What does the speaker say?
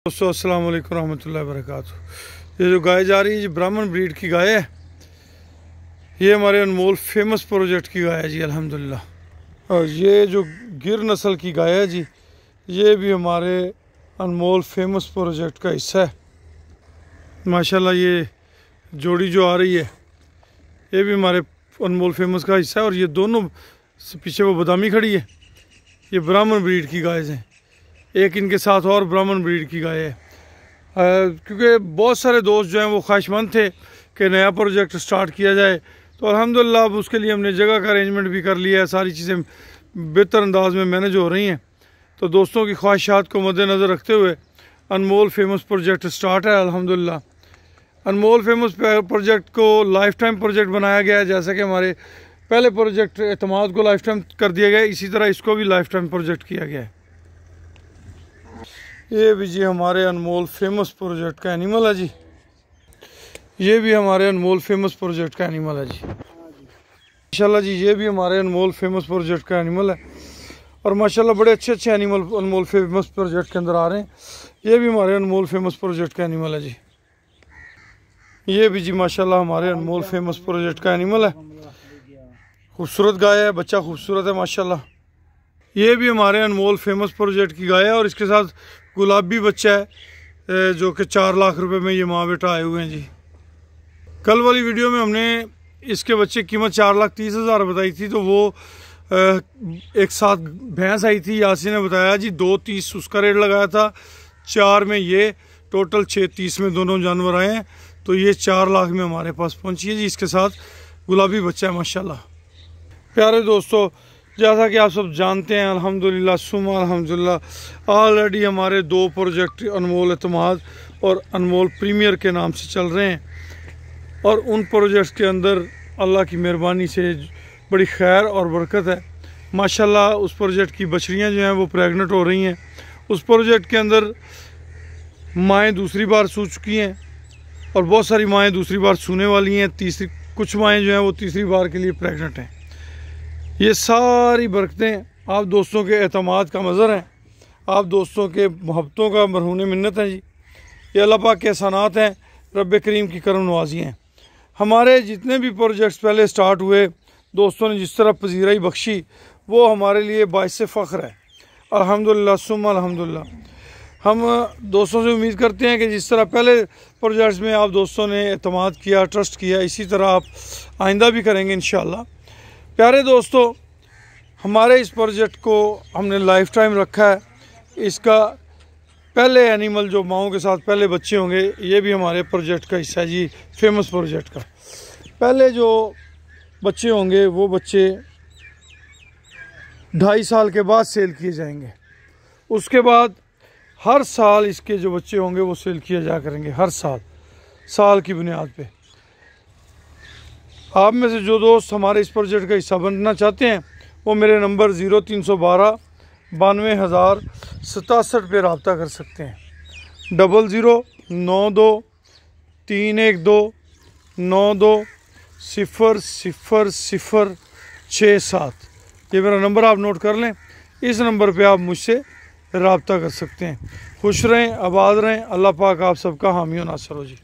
दोस्तों अस्सलाम वालेकुम रहमतुल्लाहि वबरकातुहू। ये जो गाय जा रही है जी ब्राह्मण ब्रीड की गाय है। ये हमारे अनमोल फेमस प्रोजेक्ट की गाय है जी अल्हम्दुलिल्लाह। और ये जो गिर नस्ल की गाय है जी, ये भी हमारे अनमोल फेमस प्रोजेक्ट का हिस्सा है। माशाल्लाह ये जोड़ी जो आ रही है ये भी हमारे अनमोल फेमस का हिस्सा है। और ये दोनों पीछे वो बदामी खड़ी है, ये ब्राह्मण ब्रीड की गाय हैं। एक इनके साथ और ब्राह्मण ब्रीड की गाय है। क्योंकि बहुत सारे दोस्त जो हैं वो ख्वाहिशमंद थे कि नया प्रोजेक्ट स्टार्ट किया जाए, तो अल्हम्दुलिल्लाह अब उसके लिए हमने जगह का अरेंजमेंट भी कर लिया है। सारी चीज़ें बेहतर अंदाज में मैनेज हो रही हैं। तो दोस्तों की ख्वाहिशात को मद्देनज़र रखते हुए अनमोल फेमस प्रोजेक्ट स्टार्ट है अल्हम्दुलिल्लाह। अनमोल फेमस प्रोजेक्ट को लाइफ टाइम प्रोजेक्ट बनाया गया है। जैसे कि हमारे पहले प्रोजेक्ट एतमाद को लाइफ टाइम कर दिया गया, इसी तरह इसको भी लाइफ टाइम प्रोजेक्ट किया गया है। ये भी जी हमारे अनमोल फेमस प्रोजेक्ट का एनिमल है जी। ये भी हमारे अनमोल फेमस प्रोजेक्ट का एनिमल है जी माशाल्लाह जी। ये भी हमारे अनमोल फेमस प्रोजेक्ट का एनिमल है। और माशाल्लाह बड़े अच्छे अच्छे एनिमल अनमोल फेमस प्रोजेक्ट के अंदर आ रहे हैं। ये भी हमारे अनमोल फेमस प्रोजेक्ट का एनिमल है जी। ये भी जी माशाल्लाह हमारे अनमोल फेमस प्रोजेक्ट का एनिमल है। खूबसूरत गाय है, बच्चा खूबसूरत है माशाल्लाह। ये भी हमारे अनमोल फेमस प्रोजेक्ट की गाय है। और इसके साथ गुलाबी बच्चा है जो कि 4 लाख रुपए में ये माँ बेटा आए हुए हैं जी। कल वाली वीडियो में हमने इसके बच्चे की कीमत 4,30,000 बताई थी। तो वो एक साथ भैंस आई थी, यासी ने बताया जी 2,30 उसका रेट लगाया था, 4 में ये, टोटल 6,30 में दोनों जानवर आए हैं। तो ये 4 लाख में हमारे पास पहुंची है जी। इसके साथ गुलाबी बच्चा है माशाल्लाह। प्यारे दोस्तों, जैसा कि आप सब जानते हैं अल्हम्दुलिल्लाह सुम्मा अल्हम्दुलिल्लाह ऑलरेडी हमारे 2 प्रोजेक्ट अनमोल एतमाद और अनमोल प्रीमियर के नाम से चल रहे हैं। और उन प्रोजेक्ट्स के अंदर अल्लाह की मेहरबानी से बड़ी खैर और बरकत है माशाल्लाह। उस प्रोजेक्ट की बछड़ियाँ जो हैं वो प्रेग्नेंट हो रही हैं। उस प्रोजेक्ट के अंदर माएँ दूसरी बार सू चुकी हैं और बहुत सारी माएँ दूसरी बार सूने वाली हैं। कुछ माएँ जो हैं वो तीसरी बार के लिए प्रेग्नेंट हैं। ये सारी बरकतें आप दोस्तों के एतमाद का मज़र हैं, आप दोस्तों के मोहब्बतों का मरहून मिन्नत है जी। ये अल्लाह पाक के एहसानात हैं, रब करीम की करम नवाजी हैं। हमारे जितने भी प्रोजेक्ट्स पहले स्टार्ट हुए, दोस्तों ने जिस तरह पजीराई बख्शी, वो हमारे लिए बाइस फ़ख्र है अल्हम्दुलिल्लाह सुम्मा अल्हम्दुलिल्लाह। हम दोस्तों से उम्मीद करते हैं कि जिस तरह पहले प्रोजेक्ट्स में आप दोस्तों ने एतमाद किया, ट्रस्ट किया, इसी तरह आप आइंदा भी करेंगे इंशाअल्लाह। प्यारे दोस्तों, हमारे इस प्रोजेक्ट को हमने लाइफ टाइम रखा है। इसका पहले एनिमल जो माओं के साथ पहले बच्चे होंगे, ये भी हमारे प्रोजेक्ट का हिस्सा है जी, फेमस प्रोजेक्ट का। पहले जो बच्चे होंगे वो बच्चे 2.5 साल के बाद सेल किए जाएंगे। उसके बाद हर साल इसके जो बच्चे होंगे वो सेल किए जा करेंगे, हर साल की बुनियाद पे। आप में से जो दोस्त हमारे इस प्रोजेक्ट का हिस्सा बनना चाहते हैं वो मेरे नंबर 0312 92,067 पे रब्ता कर सकते हैं। 0092 312 92000067। ये मेरा नंबर आप नोट कर लें। इस नंबर पे आप मुझसे रब्ता कर सकते हैं। खुश रहें, आबाद रहें। अल्लाह पाक आप सबका हामी और नासर हो जी।